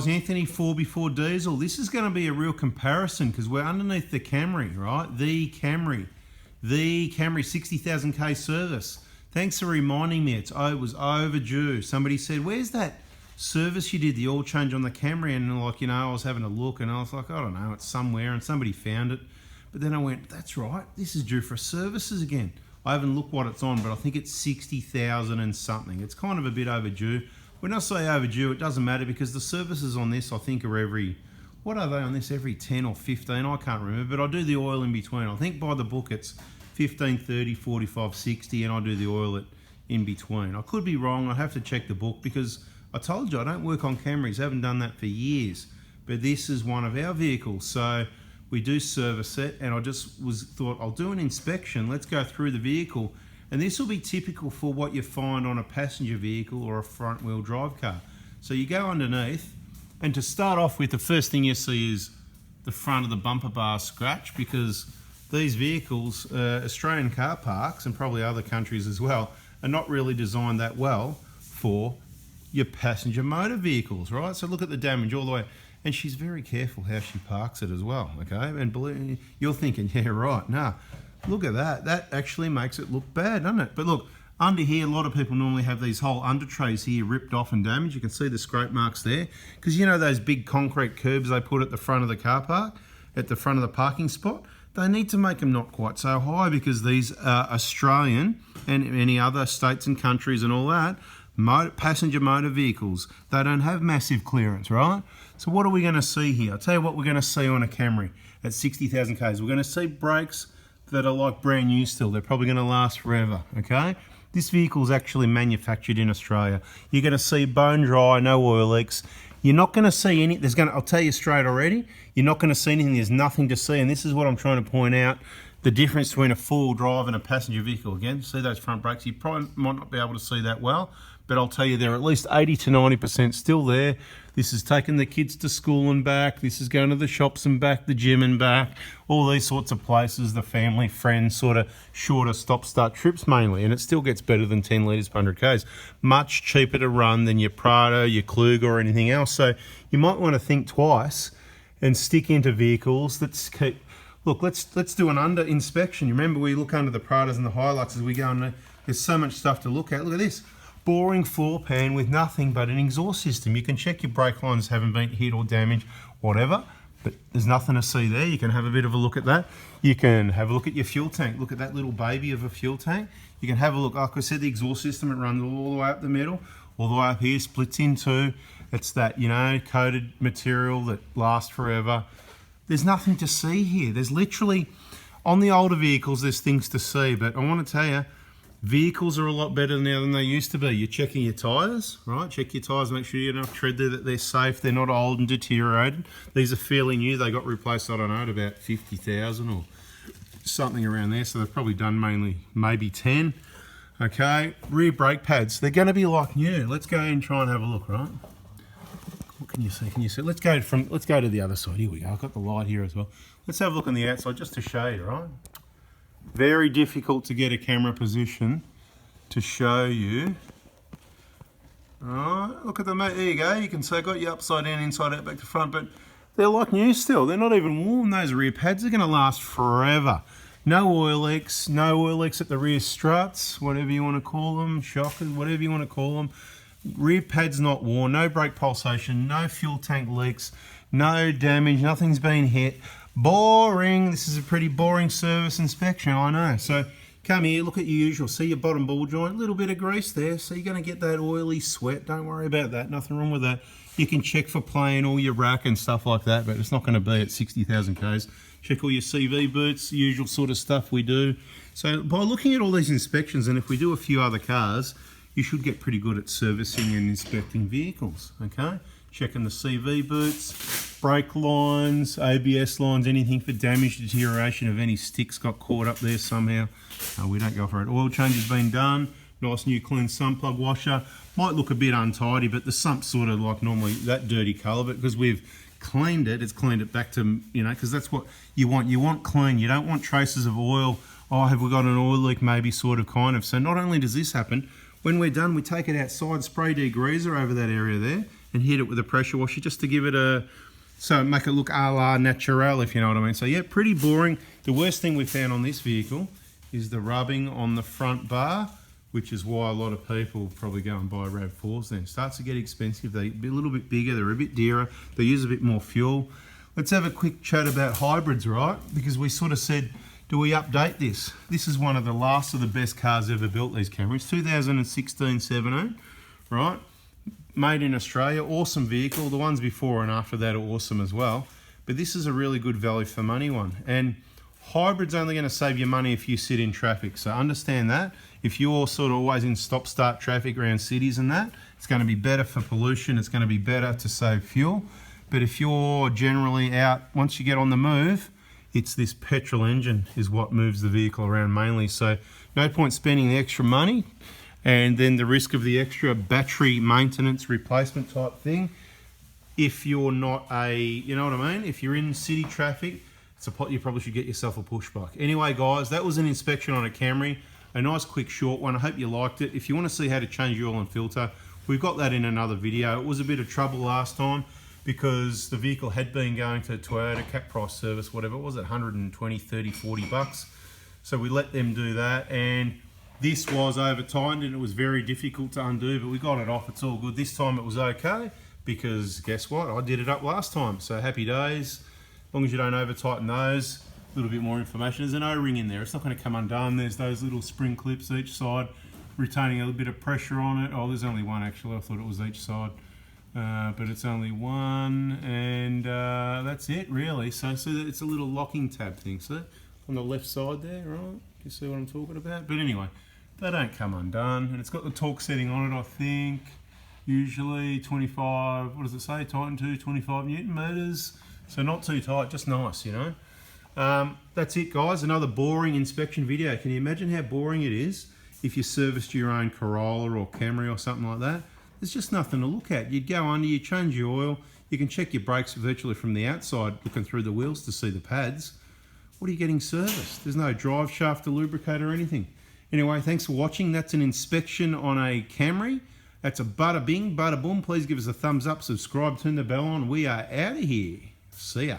guys, Anthony, 4x4 diesel. This is going to be a real comparison because we're underneath the Camry, right? The Camry 60,000k service. Thanks for reminding me. It was overdue. Somebody said, where's that service you did, the oil change on the Camry? And like, you know, I was having a look and I was like, I don't know, it's somewhere, and somebody found it. But then I went, that's right, this is due for services again. I haven't looked what it's on, but I think it's 60,000 and something. It's kind of a bit overdue. When I say overdue, it doesn't matter because the services on this, I think, are every, what are they on this, every 10 or 15? I can't remember, but I do the oil in between. I think by the book it's 15, 30, 45, 60, and I do the oil in between. I could be wrong. I have to check the book because I told you I don't work on Camrys. I haven't done that for years. But this is one of our vehicles. So we do service it, and I just thought I'll do an inspection. Let's go through the vehicle. And this will be typical for what you find on a passenger vehicle or a front wheel drive car. So you go underneath, and to start off with, the first thing you see is the front of the bumper bar scratch, because these vehicles, Australian car parks and probably other countries as well, are not really designed that well for your passenger motor vehicles, right? So look at the damage all the way. And she's very careful how she parks it as well, okay? And believe me, you're thinking, yeah, right. No, look at that. That actually makes it look bad, doesn't it? But look, under here, a lot of people normally have these whole under trays here ripped off and damaged. You can see the scrape marks there. Because you know those big concrete curbs they put at the front of the car park, at the front of the parking spot? They need to make them not quite so high because these are Australian and any other states and countries and all that, passenger motor vehicles. They don't have massive clearance, right? So what are we going to see here? I'll tell you what we're going to see on a Camry at 60,000 Ks. We're going to see brakes that are like brand new still. They're probably going to last forever, okay? This vehicle is actually manufactured in Australia. You're going to see bone dry, no oil leaks. You're not going to see any, I'll tell you straight already, you're not going to see anything, there's nothing to see. And this is what I'm trying to point out, the difference between a four-wheel drive and a passenger vehicle. Again, see those front brakes? You probably might not be able to see that well, but I'll tell you they're at least 80 to 90% still there. This is taking the kids to school and back. This is going to the shops and back, the gym and back, all these sorts of places, the family, friends, sort of shorter stop-start trips mainly. And it still gets better than 10 litres per 100 Ks. Much cheaper to run than your Prado, your Kluger or anything else. So you might want to think twice and stick into vehicles that keep... Look, let's do an under inspection. You remember we look under the Pradas and the Hiluxes as we go on. There's so much stuff to look at. Look at this. Boring floor pan with nothing but an exhaust system. You can check your brake lines haven't been hit or damaged, whatever, but there's nothing to see there. You can have a bit of a look at that. You can have a look at your fuel tank. Look at that little baby of a fuel tank. You can have a look, like I said, the exhaust system, it runs all the way up the middle, all the way up here, splits in two. It's that, you know, coated material that lasts forever. There's nothing to see here. There's literally, on the older vehicles, there's things to see, but I want to tell you, vehicles are a lot better now than they used to be. You're checking your tyres, right? Check your tyres, make sure you have enough tread there, that they're safe, they're not old and deteriorated. These are fairly new. They got replaced, I don't know, at about 50,000 or something around there. So they've probably done mainly maybe 10. Okay, rear brake pads. They're going to be like new. Let's go and try and have a look, right? What can you see? Can you see? Let's go to the other side. Here we go. I've got the light here as well. Let's have a look on the outside just to show you, right? Very difficult to get a camera position to show you. Alright, look at them, mate. There you go. You can see I got you upside down, inside out, back to front, but they're like new still. They're not even worn. Those rear pads are going to last forever. No oil leaks at the rear struts, whatever you want to call them, shockers, whatever you want to call them. Rear pads not worn, no brake pulsation, no fuel tank leaks, no damage, nothing's been hit. Boring. This is a pretty boring service inspection, I know. So come here, look at your usual. See your bottom ball joint, a little bit of grease there. So you're going to get that oily sweat. Don't worry about that. Nothing wrong with that. You can check for playing all your rack and stuff like that, but it's not going to be at 60,000 Ks. Check all your CV boots, the usual sort of stuff we do. So by looking at all these inspections, and if we do a few other cars, you should get pretty good at servicing and inspecting vehicles, okay? Checking the CV boots, brake lines, ABS lines, anything for damage, deterioration of any sticks got caught up there somehow. We don't go for it. Oil change has been done. Nice new clean sump plug washer. Might look a bit untidy, but the sump's sort of like normally that dirty colour, but because we've cleaned it, it's cleaned it back to, you know, because that's what you want. You want clean. You don't want traces of oil. Oh, have we got an oil leak? Maybe, sort of, kind of. So not only does this happen, when we're done, we take it outside, spray degreaser over that area there, and hit it with a pressure washer just to give it a, so make it look a la naturel, if you know what I mean. So yeah, pretty boring. The worst thing we found on this vehicle is the rubbing on the front bar, which is why a lot of people probably go and buy RAV4s then. It starts to get expensive. They're a little bit bigger, they're a bit dearer, they use a bit more fuel. Let's have a quick chat about hybrids, right? Because we sort of said, do we update this? This is one of the last of the best cars ever built, these Camrys. 2016-17, right? Made in Australia, awesome vehicle. The ones before and after that are awesome as well. But this is a really good value for money one. And hybrid's only going to save you money if you sit in traffic. So understand that. If you're sort of always in stop-start traffic around cities and that, it's going to be better for pollution. It's going to be better to save fuel. But if you're generally out, once you get on the move, it's this petrol engine is what moves the vehicle around mainly. So no point spending the extra money and then the risk of the extra battery maintenance replacement type thing. If you're not a, you know what I mean? If you're in city traffic, you probably should get yourself a push bike. Anyway, guys, that was an inspection on a Camry. A nice quick short one. I hope you liked it. If you want to see how to change your oil and filter, we've got that in another video. It was a bit of trouble last time because the vehicle had been going to Toyota cap price service, whatever it was, at 120, 30, 40 bucks. So we let them do that, and this was over-timed and it was very difficult to undo, but we got it off. It's all good. This time it was okay because guess what? I did it up last time. So happy days. As long as you don't over-tighten those. A little bit more information. There's an O-ring in there. It's not going to come undone. There's those little spring clips each side retaining a little bit of pressure on it. Oh, there's only one actually. I thought it was each side. But it's only one, and that's it really. So it's a little locking tab thing. So on the left side there, right? You see what I'm talking about? But anyway, they don't come undone, and it's got the torque setting on it, I think. Usually 25, what does it say? Tighten to 25 Newton meters. So not too tight, just nice, you know. That's it, guys. Another boring inspection video. Can you imagine how boring it is if you serviced your own Corolla or Camry or something like that? There's just nothing to look at. You'd go under, you change your oil, you can check your brakes virtually from the outside, looking through the wheels to see the pads. What are you getting serviced? There's no drive shaft to lubricate or anything. Anyway, thanks for watching. That's an inspection on a Camry. That's a bada bing, bada boom. Please give us a thumbs up, subscribe, turn the bell on. We are out of here. See ya.